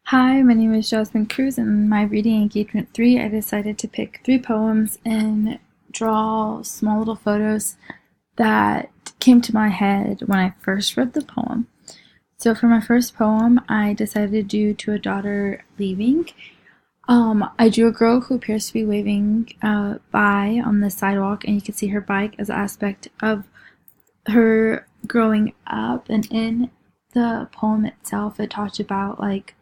Hi, my name is Jasmine Cruz, and in my reading engagement 3, I decided to pick 3 poems and draw small little photos that came to my head when I first read the poem. So for my first poem, I decided to do To a Daughter Leaving. I drew a girl who appears to be waving by on the sidewalk, and you can see her bike as an aspect of her growing up. And in the poem itself, it talked about like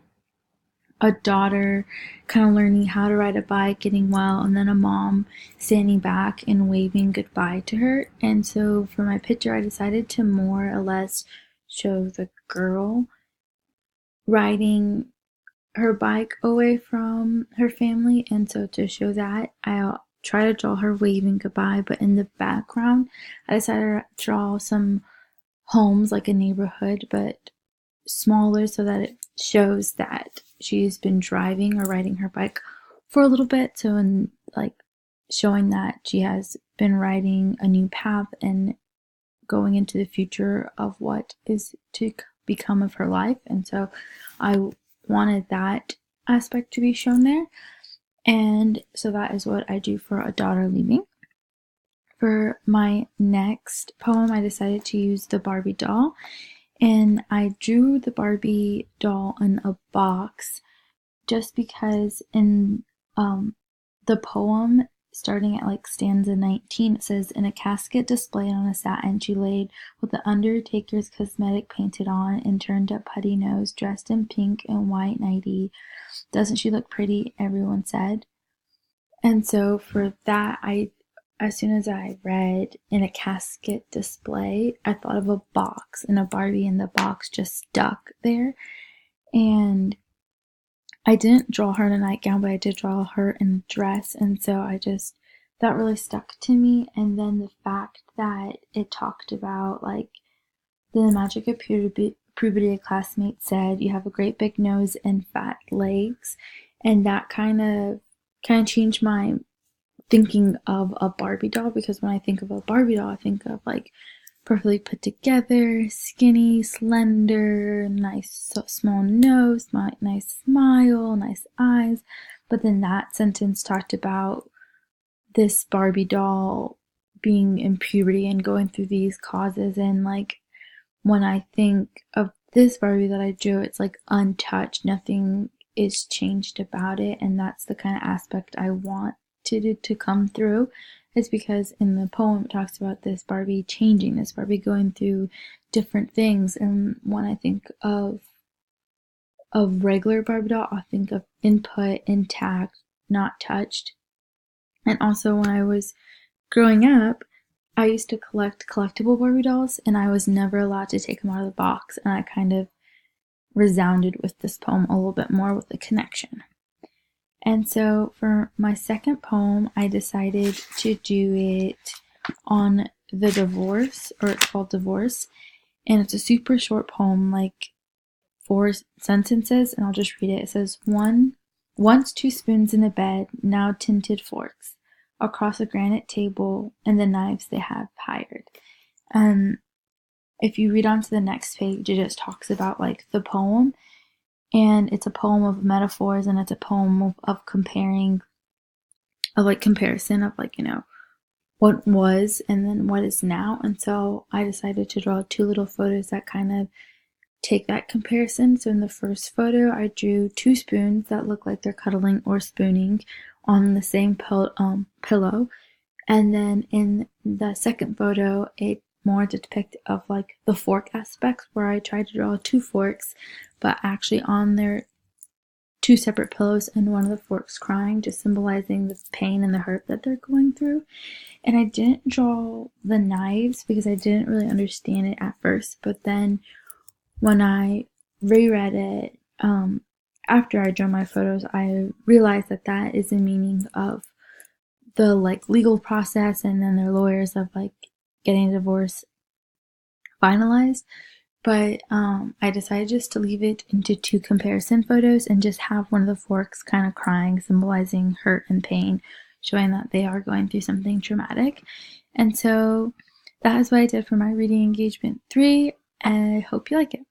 a daughter kind of learning how to ride a bike, getting well, and then a mom standing back and waving goodbye to her. And so for my picture, I decided to more or less show the girl riding her bike away from her family. And so to show that, I'll try to draw her waving goodbye, but in the background, I decided to draw some homes like a neighborhood, but smaller so that it shows that she's been driving or riding her bike for a little bit. So, in like showing that she has been riding a new path and going into the future of what is to become of her life. And so, I wanted that aspect to be shown there. And so, that is what I do for A Daughter Leaving. For my next poem, I decided to use the Barbie doll. And I drew the Barbie doll in a box just because in the poem, starting at like stanza 19, it says, "In a casket displayed on a satin she laid, with the undertaker's cosmetic painted on, and turned up putty nose, dressed in pink and white nightie. Doesn't she look pretty?" everyone said. And so for that, as soon as I read "in a casket display," I thought of a box, and a Barbie in the box just stuck there. And I didn't draw her in a nightgown, but I did draw her in a dress. And so that really stuck to me. And then the fact that it talked about like the magic of puberty, a classmate said, "You have a great big nose and fat legs." And that kind of changed my thinking of a Barbie doll, because when I think of a Barbie doll, I think of like perfectly put together, skinny, slender, nice small nose, nice smile, nice eyes. But then that sentence talked about this Barbie doll being in puberty and going through these causes. And like when I think of this Barbie that I drew, it's like untouched, nothing is changed about it. And that's the kind of aspect I want to come through, is because in the poem it talks about this Barbie changing, this Barbie going through different things. And when I think of a regular Barbie doll, I think of input, intact, not touched. And also when I was growing up, I used to collect collectible Barbie dolls, and I was never allowed to take them out of the box. And I kind of resounded with this poem a little bit more with the connection. And so for my second poem, I decided to do it on the divorce, or it's called Divorce. And it's a super short poem, like 4 sentences, and I'll just read it. It says, Once 2 spoons in a bed, now tinted forks, across a granite table, and the knives they have hired. If you read on to the next page, it just talks about like the poem. And it's a poem of metaphors, and it's a poem of comparing, of like comparison of like, what was and then what is now. And so I decided to draw 2 little photos that kind of take that comparison. So in the first photo, I drew 2 spoons that look like they're cuddling or spooning on the same pillow. And then in the second photo, it more to depict of like the fork aspects, where I tried to draw 2 forks, but actually on their 2 separate pillows, and one of the forks crying, just symbolizing the pain and the hurt that they're going through. And I didn't draw the knives because I didn't really understand it at first, but then when I reread it, after I drew my photos, I realized that that is the meaning of the like legal process, and then their lawyers of like getting a divorce finalized. But I decided just to leave it into 2 comparison photos and just have one of the forks kind of crying, symbolizing hurt and pain, showing that they are going through something traumatic. And so that is what I did for my reading engagement 3. I hope you like it.